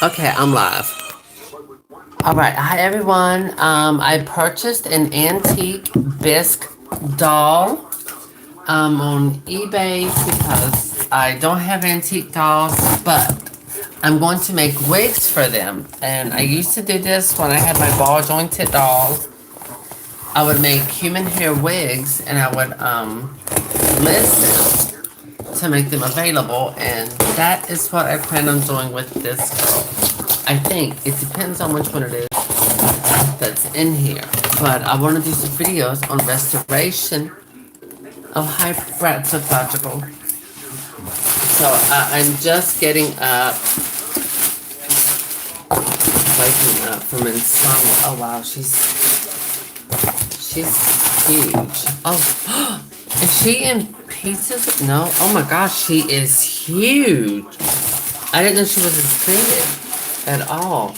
Okay, I'm live. All right, hi everyone. I purchased an antique bisque doll on eBay because I don't have antique dolls, but I'm going to make wigs for them. And I used to do this when I had my ball jointed dolls. I would make human hair wigs and I would list them to make them available, and that is what I plan on doing with this girl. I think it depends on which one it is that's in here, but I want to do some videos on restoration of hyperactival. So I'm just getting up, waking up from insomnia. Oh wow, she's huge. Oh, is she in pieces? No. Oh my gosh, she is huge. I didn't know she was as big at all.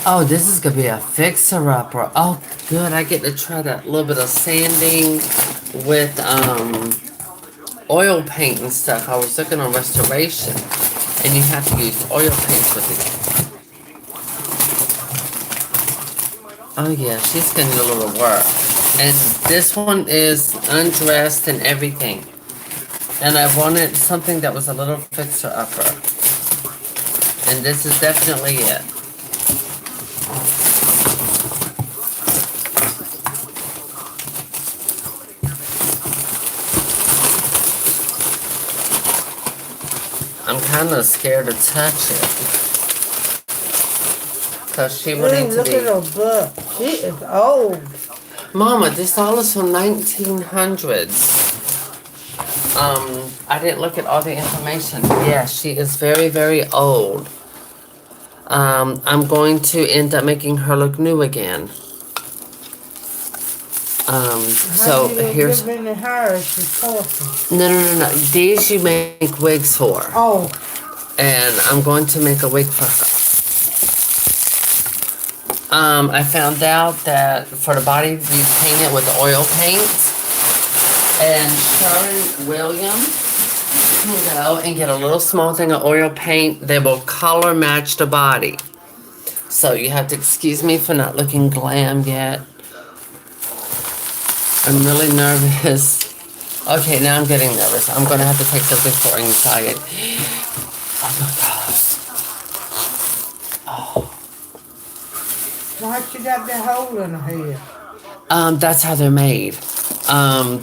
Oh, this is gonna be a fixer-upper. Oh, good. I get to try that little bit of sanding with oil paint and stuff. I was looking on restoration, and you have to use oil paints with it. Oh yeah, she's gonna need a little work. And this one is undressed and everything. And I wanted something that was a little fixer-upper. And this is definitely it. I'm kind of scared to touch it. Because she will need to Look be... at her butt. She is old. Mama, this doll is from 1900s. I didn't look at all the information. Yeah, she is very, very old. I'm going to end up making her look new again. So How you gonna here's... give any hair if she's talking? No. These you make wigs for. Oh, And I'm going to make a wig for her. I found out that for the body, we paint it with oil paint. And Sharon Williams can go and get a little small thing of oil paint. They will color match the body. So you have to excuse me for not looking glam yet. I'm really nervous. Okay, now I'm getting nervous. I'm gonna have to take something for anxiety. Oh my God. why she got that hole in her head? That's how they're made.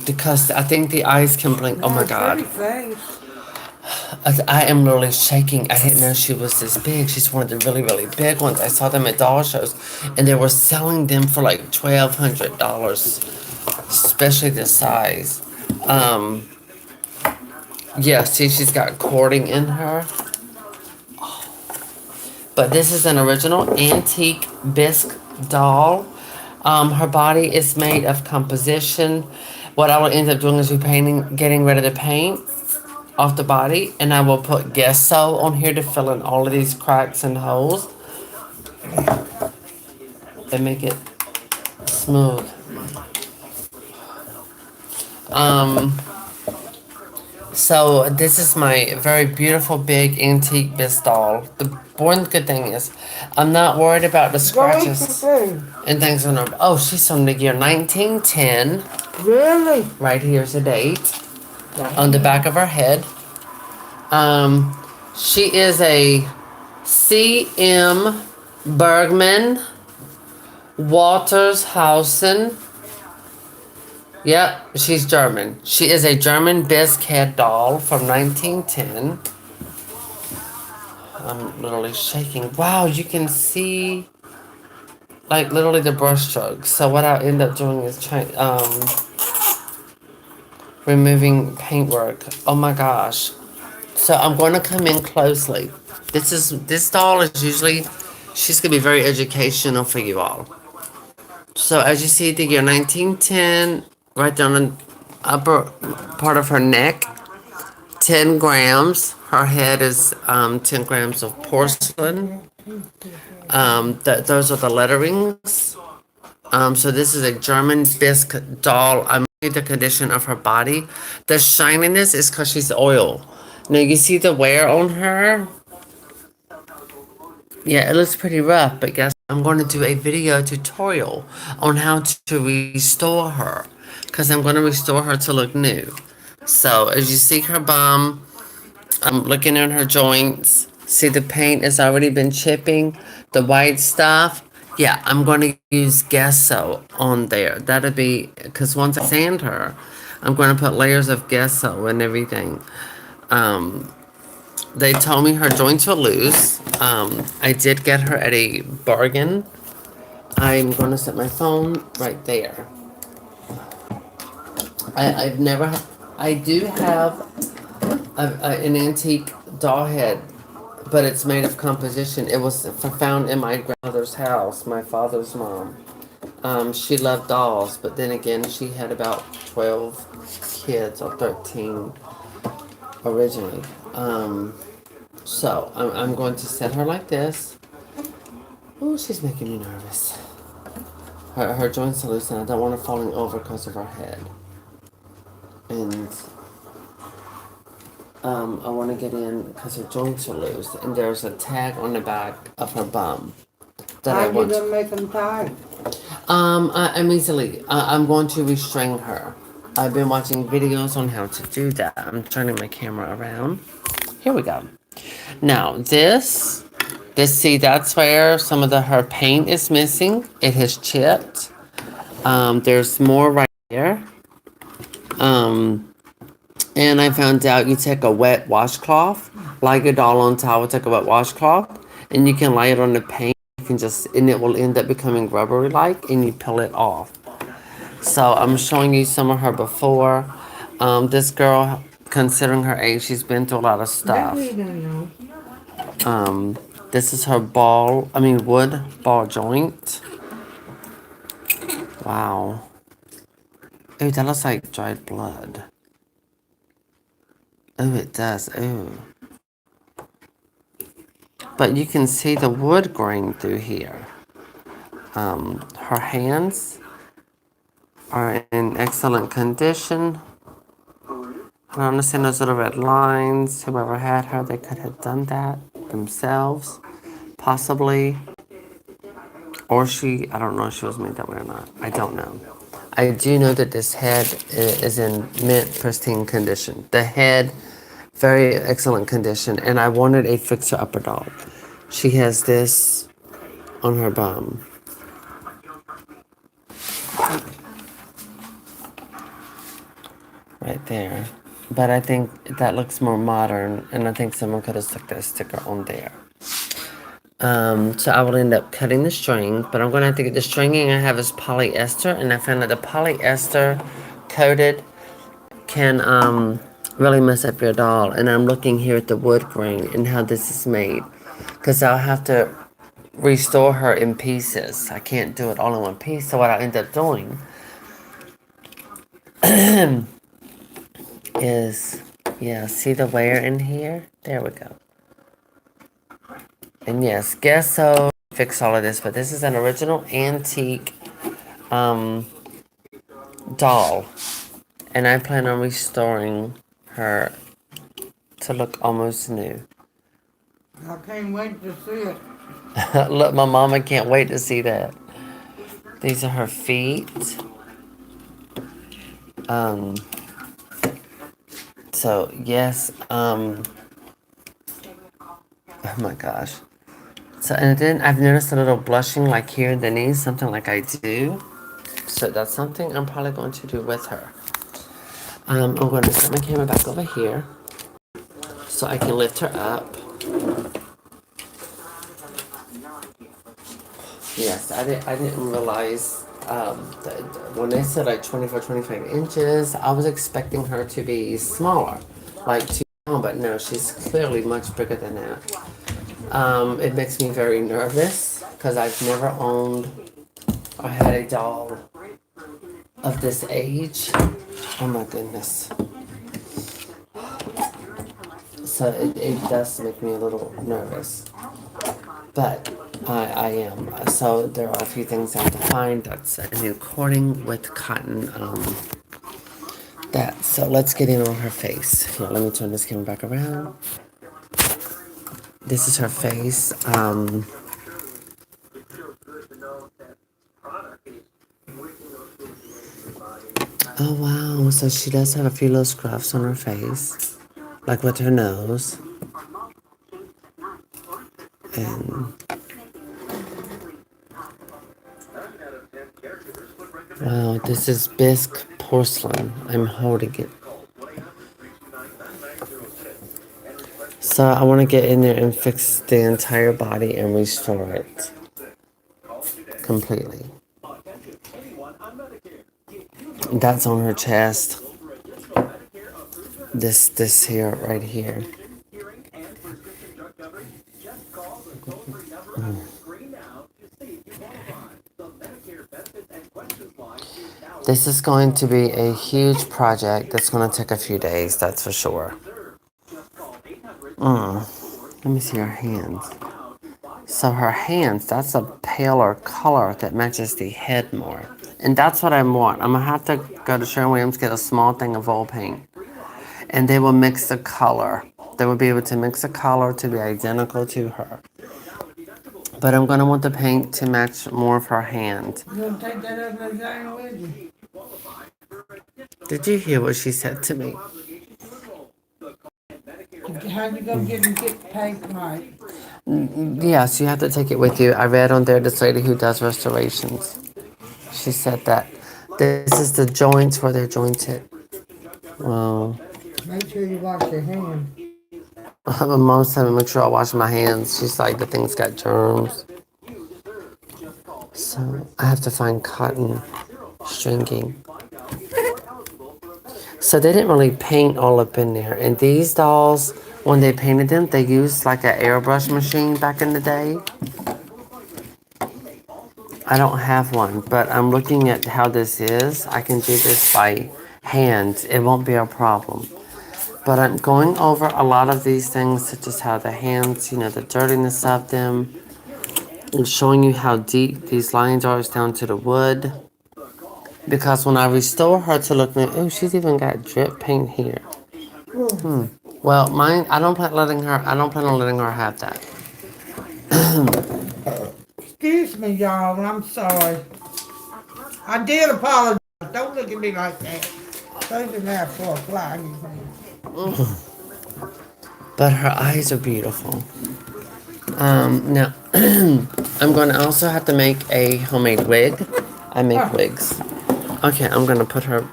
Because I think the eyes can blink. Oh my God. Pretty face. I am literally shaking. I didn't know she was this big. She's one of the really, really big ones. I saw them at doll shows, and they were selling them for like $1,200, especially this size. Yeah, see, she's got cording in her. But this is an original antique bisque doll. Her body is made of composition. What I will end up doing is repainting, getting rid of the paint off the body, and I will put gesso on here to fill in all of these cracks and holes and make it smooth. So this is my very beautiful big antique bisque doll. The one good thing is I'm not worried about the scratches and things on her. Oh, she's from the year 1910. Really? Right here's the date on the back of her head. She is a C.M. Bergman Waltershausen. Yep, she's German. She is a German bisque head doll from 1910. I'm literally shaking. Wow, you can see like literally the brush strokes. So what I end up doing is removing paintwork. Oh my gosh. So I'm going to come in closely. This doll is usually, she's going to be very educational for you all. So as you see the year 1910, right down the upper part of her neck, 10 grams. Her head is 10 grams of porcelain. Those are the letterings. So this is a German bisque doll. I'm looking at the condition of her body. The shininess is because she's oil. Now you see the wear on her? Yeah, it looks pretty rough, but guess I'm going to do a video tutorial on how to restore her because I'm going to restore her to look new. So as you see her bum, I'm looking at her joints. See the paint has already been chipping, the white stuff. Yeah, I'm going to use gesso on there. That'll be, because once I sand her, I'm going to put layers of gesso and everything. Um, they told me her joints were loose. I did get her at a bargain. I'm going to set my phone right there. I've never, I do have an antique doll head, but it's made of composition. It was found in my grandmother's house, my father's mom. She loved dolls, but then again, she had about 12 kids or 13 originally. So I'm going to set her like this. Oh, she's making me nervous. Her joints are loose and I don't want her falling over because of her head. And I want to get in because her joints are loose. And there's a tag on the back of her bum that How I you want. gonna make them tight? I'm easily. I'm going to restrain her. I've been watching videos on how to do that. I'm turning my camera around. Here we go. Now this see that's where some of her paint is missing. It has chipped. There's more right here. Um, and I found out you take a wet washcloth, lay your doll on towel, take a wet washcloth, and you can lay it on the paint. You can just, and it will end up becoming rubbery like, and you peel it off. So I'm showing you some of her before. This girl, considering her age, she's been through a lot of That stuff. we don't know. This is her wood ball joint. Wow. Ooh, that looks like dried blood. Oh, it does. Ooh. But you can see the wood grain through here. Her hands are in excellent condition. I understand those little red lines. Whoever had her, they could have done that themselves, possibly. Or I don't know if she was made that way or not. I don't know. I do know that this head is in mint pristine condition. The head, very excellent condition. And I wanted a fixer upper doll. She has this on her bum. Right there. But I think that looks more modern, and I think someone could have stuck that sticker on there. So I will end up cutting the string, but I'm going to have to get the stringing I have is polyester, and I found that the polyester coated can really mess up your doll. And I'm looking here at the wood grain and how this is made, because I'll have to restore her in pieces. I can't do it all in one piece, so what I'll end up doing is, yeah, see the wear in here? There we go. And yes, gesso fix all of this, but this is an original antique doll. And I plan on restoring her to look almost new. I can't wait to see it. Look, my mama can't wait to see that. These are her feet. So yes, oh my gosh. So, and then I've noticed a little blushing like here in the knees, something like I do. So that's something I'm probably going to do with her. I'm going to set my camera back over here so I can lift her up. Yes, I didn't realize that when they said like 24, 25 inches, I was expecting her to be smaller, like 2 pounds, but no, she's clearly much bigger than that. It makes me very nervous because I've never owned or had a doll of this age. Oh my goodness. So it does make me a little nervous. But I am. So there are a few things I have to find. That's a new cording with cotton. So let's get in on her face. Here, let me turn this camera back around. This is her face. Oh wow, so she does have a few little scruffs on her face, like with her nose. And wow, this is Bisque porcelain. I'm holding it. So I want to get in there and fix the entire body and restore it completely. That's on her chest. This here, right here. This is going to be a huge project that's going to take a few days, that's for sure. Let me see her hands. So her hands, that's a paler color that matches the head more. And that's what I want. I'm going to have to go to Sherwin-Williams, get a small thing of oil paint. And they will mix the color. They will be able to mix the color to be identical to her. But I'm going to want the paint to match more of her hand. You gonna take that ugly thing with you? Did you hear what she said to me? How you gonna get and get the paint right? Yes, you have to take it with you. I read on there this lady who does restorations. She said that this is the joints where they're jointed. Wow. Make sure you wash your hands. My mom's telling me make sure I wash my hands. She's like, the thing's got germs. So I have to find cotton stringing. So they didn't really paint all up in there. And these dolls, when they painted them, they used like an airbrush machine back in the day. I don't have one, but I'm looking at how this is. I can do this by hand. It won't be a problem. But I'm going over a lot of these things, such as how the hands, the dirtiness of them, and showing you how deep these lines are down to the wood. Because when I restore her to look like, oh, she's even got drip paint here. Well, mine, I don't plan on letting her have that. Excuse me, y'all. I'm sorry. I did apologize. Don't look at me like that. Those are not for a fly. But her eyes are beautiful. Now, I'm going to also have to make a homemade wig. I make wigs. Okay, I'm going to put her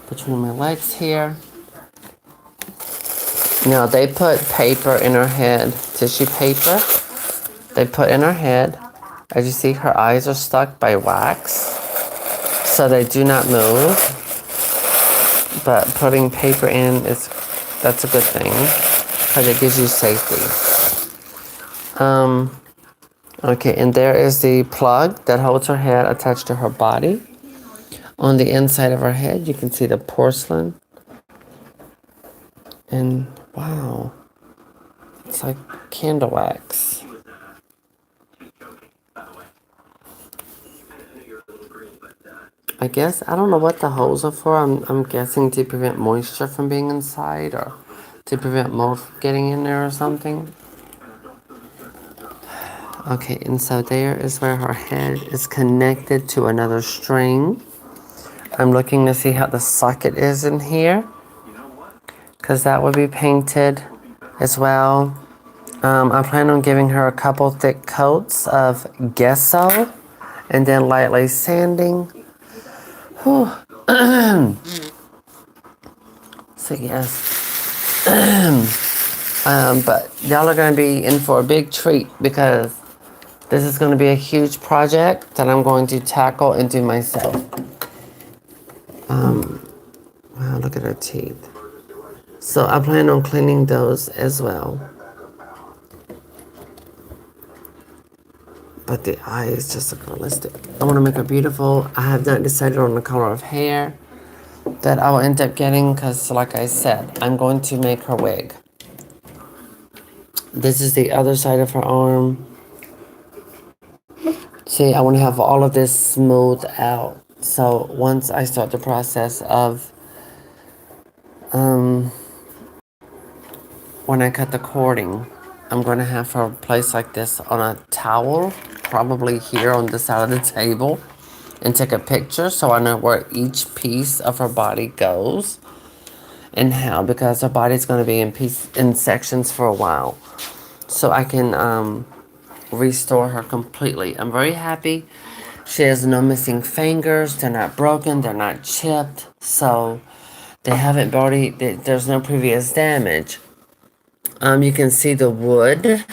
between my legs here. Now, they put paper in her head, tissue paper. They put in her head. As you see, her eyes are stuck by wax, so they do not move. But putting paper in, that's a good thing, because it gives you safety. Okay, and there is the plug that holds her head attached to her body. On the inside of her head, you can see the porcelain. And wow, it's like candle wax. I guess, I don't know what the holes are for. I'm guessing to prevent moisture from being inside or to prevent mold from getting in there or something. Okay, and so there is where her head is connected to another string. I'm looking to see how the socket is in here, because that will be painted as well. I plan on giving her a couple thick coats of gesso and then lightly sanding. Whew. So yes. But y'all are going to be in for a big treat, because this is going to be a huge project that I'm going to tackle and do myself. Wow, look at her teeth. So I plan on cleaning those as well. But the eye is just look realistic. I want to make her beautiful. I have not decided on the color of hair that I will end up getting, because like I said, I'm going to make her wig. This is the other side of her arm. See, I want to have all of this smoothed out. So once I start the process of when I cut the cording, I'm going to have her place like this on a towel, probably here on the side of the table, and take a picture so I know where each piece of her body goes and how, because her body's going to be in sections for a while, so I can restore her completely. I'm very happy. She has no missing fingers. They're not broken. They're not chipped. So they haven't already. There's no previous damage. You can see the wood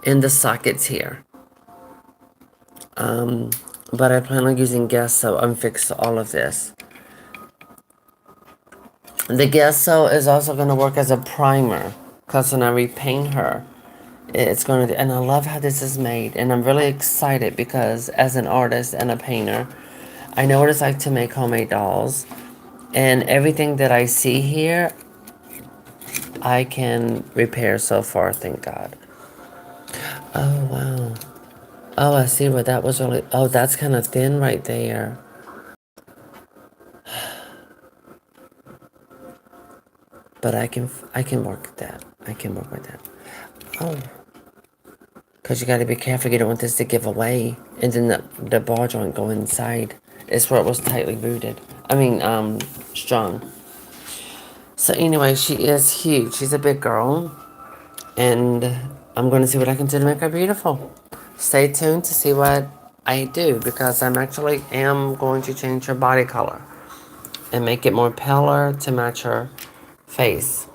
in the sockets here. But I plan on using gesso and fix all of this. The gesso is also going to work as a primer, because when I repaint her, it's going to, and I love how this is made, and I'm really excited because as an artist and a painter, I know what it's like to make homemade dolls, and everything that I see here, I can repair so far, thank God. Oh, wow. Oh, I see where that was really, oh, that's kind of thin right there. But I can work with that. I can work with that. Oh, because you got to be careful. You don't want this to give away. And then the ball joint go inside. It's where it was tightly rooted. I mean, strong. So anyway, she is huge. She's a big girl. And I'm going to see what I can do to make her beautiful. Stay tuned to see what I do, because I'm actually am going to change her body color and make it more paler to match her face.